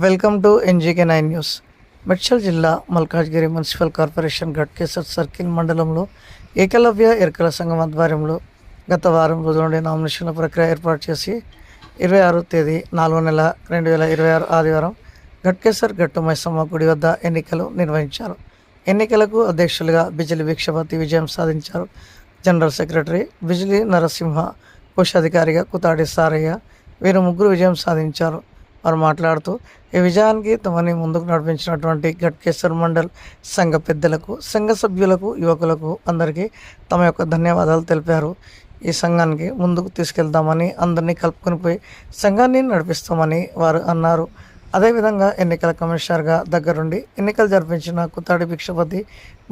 Welcome to NGK9 news. Medchal జిల్లా Malkajgiri municipal corporation Ghatkesar circle మండలంలో ఏకలవ్య ఎరకల సంఘం ఆధ్వర్యంలో గత వారం రోజుల నుండి నామినేషన్ల ప్రక్రియ ఏర్పాటు చేసి 26వ తేదీ 4వ నెల 2026 ఆదివారం గట్కేసర్ గట్టు మైసమ్మ గుడి వద్ద ఎన్నికలు నిర్వహించారు. ఎన్నికలకు అధ్యక్షులుగా బిజిలి భిక్షపతి విజయం సాధించారు. జనరల్ సెక్రటరీ బిజిలి నరసింహ, కోశాధికారిగా కుతాడి సారయ్య వీరు ముగ్గురు విజయం సాధించారు. వారు మాట్లాడుతూ ఈ విజయానికి తమని ముందుకు నడిపించినటువంటి గట్కేసర్ మండల్ సంఘ పెద్దలకు, సంఘ సభ్యులకు, యువకులకు అందరికీ తమ యొక్క ధన్యవాదాలు తెలిపారు. ఈ సంఘానికి ముందుకు తీసుకెళ్తామని, అందరినీ కలుపుకొని పోయి సంఘాన్ని నడిపిస్తామని వారు అన్నారు. అదేవిధంగా ఎన్నికల కమిషనర్గా దగ్గరుండి ఎన్నికలు జరిపించిన కుతాడి భిక్షపతి,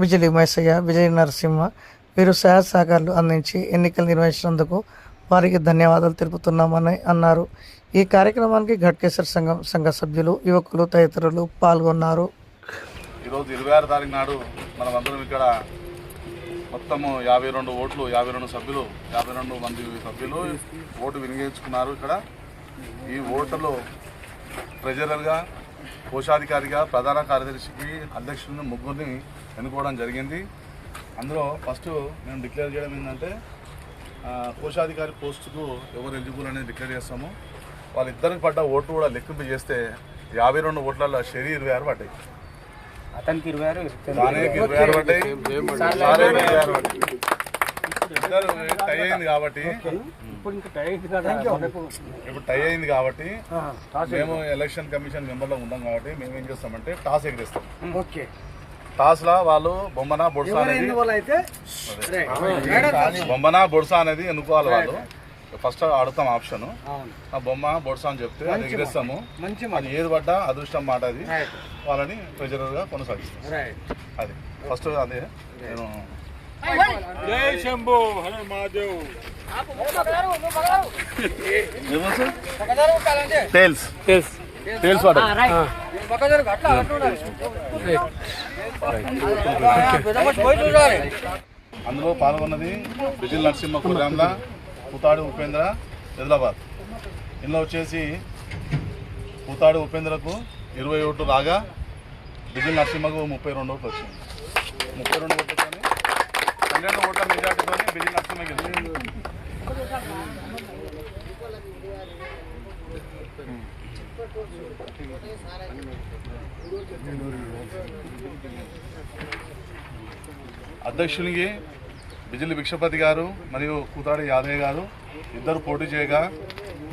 బిజిలి మైసయ్య, బిజిలి నరసింహ వీరు సహాయ సహకారాలు అందించి ఎన్నికలు నిర్వహించినందుకు వారికి ధన్యవాదాలు తెలుపుతున్నామని అన్నారు. ఈ కార్యక్రమానికి గట్కేసర్ సంఘ సభ్యులు, యువకులు తదితరులు పాల్గొన్నారు. ఈరోజు 26 తారీఖు నాడు మనమందరం ఇక్కడ మొత్తము 52 ఓట్లు, 52 సభ్యులు, 52 మంది సభ్యులు ఓటు వినియోగించుకున్నారు. ఇక్కడ ఈ ఓటులో ట్రెజరర్గా, కోశాధికారిగా, ప్రధాన కార్యదర్శికి, అధ్యక్షులను ముగ్గురిని ఎన్నుకోవడం జరిగింది. అందులో ఫస్ట్ మేము డిక్లేర్ చేయడం ఏంటంటే కోశాధికారి పోస్టుకు ఎవరు ఎలిజిబుల్ అనేది డిక్లేర్ చేస్తాము. వాళ్ళిద్దరికి పడ్డ ఓట్లు కూడా లెక్కింపు చేస్తే 52 ఓట్లలో షెరీ 26 పడ్డాయి, అతనికి 26, దానికి 26 పడ్డాయి, సారే 26 పడ్డాయి. ఇద్దరు టై అయింది కాబట్టి ఇప్పుడు టై అయింది కాబట్టి మేము ఎలక్షన్ కమిషన్ మెంబర్లో ఉంటాం కాబట్టి మేము ఏం చేస్తామంటే టాస్ ఎగిరిస్తాం. టాస్లా వాళ్ళు బొమ్మనా బొడ్సా అనేది ఎన్నుకోవాలి. వాళ్ళు ఫస్ట్ అడుగుతాం ఆప్షన్, ఆ బొమ్మ బొడ్సా అని చెప్తే అది ఎగిరిస్తాము. అది ఏది పడ్డా అదృష్టం మాట, అది వాళ్ళని ట్రెజరర్గా కొనసాగిస్తాం. అది ఫస్ట్ అదే నేను అందులో పాల్గొన్నది బిజిల్ నరసింహ కుర్రాంల, కుతాడి ఉపేంద్ర హైదరాబాద్. ఇందులో వచ్చేసి కుతాడి ఉపేంద్రకు 20 ఓట్లు రాగా బిజిల్ నరసింహకు 32 ఓట్లు వచ్చింది. 32 ఓట్లతో 12 ఓట్ల మెజార్టీతో బిజిల్ నరసింహ గెలిచింది. అధ్యక్షునికి బిజిలి భిక్షపతి గారు మరియు కూతాడి యాదయ్య గారు ఇద్దరు పోటీ చేయగా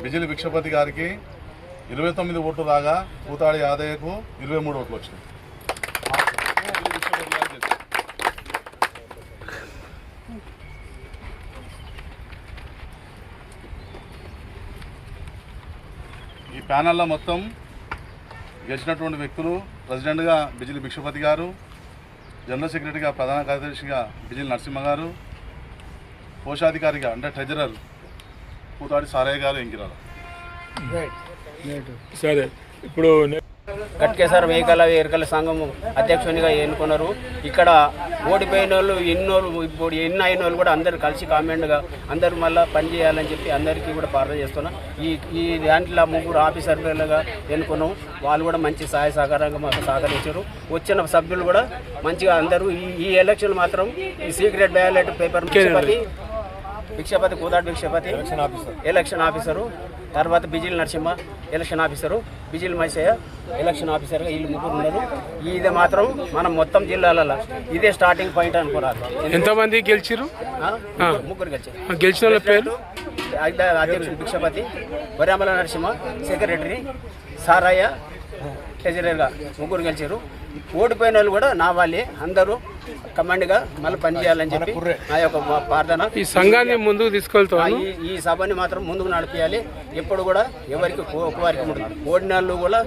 బిజిలి భిక్షపతి గారికి 29 ఓట్లు రాగా కూతాడి యాదయ్యకు 23 ఓట్లు వచ్చినాయి. ఈ ప్యానల్లో మొత్తం గెలిచినటువంటి వ్యక్తులు ప్రెసిడెంట్గా బిజిలి భిక్షపతి గారు, జనరల్ సెక్రటరీగా ప్రధాన కార్యదర్శిగా బిజిలి నరసింహ గారు, కోశాధికారిగా అంటే ట్రెజరర్ కూతాడి సారయ్య గారు ఎంకిరారు. సరే, ఇప్పుడు గట్కేసర్ ఏకలవ్య ఎరకల సంఘం అధ్యక్షునిగా ఎన్నుకున్నారు. ఇక్కడ ఓడిపోయిన వాళ్ళు ఇప్పుడు ఎన్ని అయిన వాళ్ళు కూడా అందరు కలిసి కామెంట్గా అందరూ మళ్ళీ పనిచేయాలని చెప్పి అందరికీ కూడా ప్రార్థన చేస్తున్నాం. ఈ దాంట్లో ముగ్గురు ఆఫీసర్లుగా ఎన్నుకున్నాం. వాళ్ళు కూడా మంచి సహాయ సహకారంగా మాకు సహకరించారు. వచ్చిన సభ్యులు కూడా మంచిగా అందరూ ఈ ఎలక్షన్ మాత్రం ఈ secret ballot paper Bhikshapathi, Kuthadi Bhikshapathi election officer, తర్వాత Bijil Narasimha election officer, Bijil Maisaiah election ఆఫీసర్గా వీళ్ళు ముగ్గురు ఉన్నారు. ఇది మాత్రం మనం మొత్తం జిల్లాలలో ఇదే స్టార్టింగ్ పాయింట్ అనుకోరాదు. ఎంతమంది గెలిచారు? ముగ్గురు గెలిచారు. గెలిచిన వాళ్ళ పేరు అధ్యక్షుడు భిక్షపతి, వరామల నరసింహ సెక్రటరీ, సారయ్య ట్రెజరర్గా ముగ్గురు గెలిచారు. ఓడిపోయిన వాళ్ళు కూడా నా వాళ్ళే అందరూ కమాండ్గా మళ్ళీ పనిచేయాలని చెప్పి నా యొక్క ప్రార్థన. ఈ సంఘాన్ని ముందుకు తీసుకెళ్తాను. ఈ సభని మాత్రం ముందుకు నడిపించాలి. ఎప్పుడు కూడా ఎవరికి ఒకవారికి ఉంటుంది. ఓడిన వాళ్ళు కూడా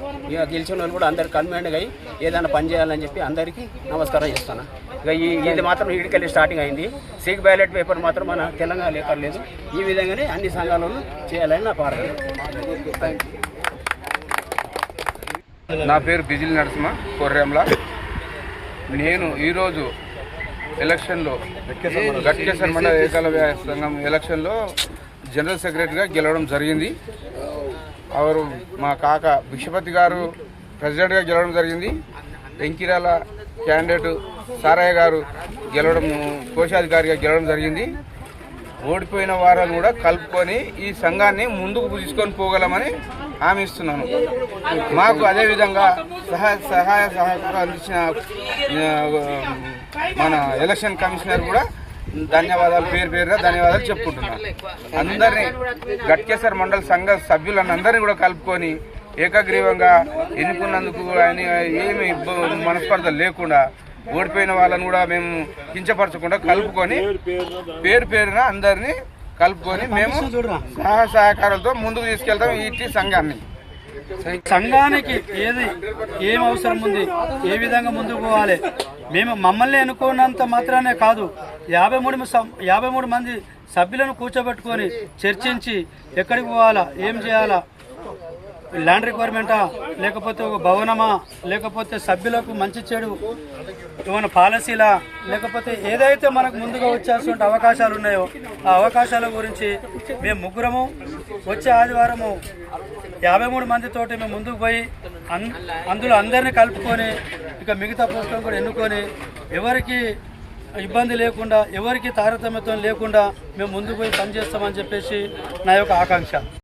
గెలిచిన వాళ్ళు కూడా అందరు కన్మాండ్గా అయ్యి ఏదైనా పని చేయాలని చెప్పి అందరికీ నమస్కారం చేస్తాను. ఇక ఇది మాత్రం ఇడికెళ్ళి స్టార్టింగ్ అయింది. సీక్ బ్యాలెట్ పేపర్ మాత్రం మన తెలంగాణ ఎక్కడ లేదు. ఈ విధంగానే అన్ని సంఘాలను చేయాలని నా ప్రార్థన. నా పేరు బిజిలి నరసింహ కొర్రెంల. నేను ఈరోజు ఎలక్షన్లో గట్కేసర్ మండల ఏకలవ్య సంఘం ఎలక్షన్లో జనరల్ సెక్రటరీగా గెలవడం జరిగింది. మా కాక భిక్షపతి గారు ప్రెసిడెంట్గా గెలవడం జరిగింది. వెంకిరాల క్యాండిడేట్ సారయ్య గారు గెలవడం, కోశాధికారిగా గెలవడం జరిగింది. ఓడిపోయిన వారాన్ని కూడా కలుపుకొని ఈ సంఘాన్ని ముందుకు తీసుకొని పోగలమని హామీ ఇస్తున్నాను. మాకు అదేవిధంగా సహాయ సహకారం అందించిన మన ఎలక్షన్ కమిషనర్ కూడా ధన్యవాదాలు, పేరున ధన్యవాదాలు చెప్పుకుంటున్నాను. అందరినీ గట్కేసర్ మండల సంఘ సభ్యులందరినీ కూడా కలుపుకొని ఏకగ్రీవంగా ఎన్నుకున్నందుకు ఆయన ఏమి మనస్పర్ధలు లేకుండా ఓడిపోయిన వాళ్ళని కూడా మేము కించపరచకుండా కలుపుకొని పేరున అందరినీ కలుపుకొని మేము సహకారాలతో ముందుకు తీసుకెళ్తాం ఈ సంఘాన్ని. సంఘానికి ఏం అవసరం ఉంది, ఏ విధంగా ముందుకు పోవాలి, మమ్మల్ని ఎన్నుకున్నంత మాత్రానే కాదు 53 మంది సభ్యులను కూర్చోబెట్టుకొని చర్చించి ఎక్కడికి పోవాలా, ఏం చేయాలా, ల్యాండ్ రిక్వైర్మెంటా, లేకపోతే ఒక భవనమా, లేకపోతే సభ్యులకు మంచి చెడు ఏమైనా పాలసీలా, లేకపోతే ఏదైతే మనకు ముందుగా వచ్చేటువంటి అవకాశాలు ఉన్నాయో ఆ అవకాశాల గురించి మేము ముగ్గురము వచ్చే ఆదివారము 53 మందితోటి మేము ముందుకు పోయి అందులో అందరినీ కలుపుకొని ఇక మిగతా పోస్టులను కూడా ఎన్నుకొని ఎవరికి ఇబ్బంది లేకుండా, ఎవరికి తారతమ్యత్వం లేకుండా మేము ముందుకు పోయి పనిచేస్తామని చెప్పేసి నా యొక్క ఆకాంక్ష.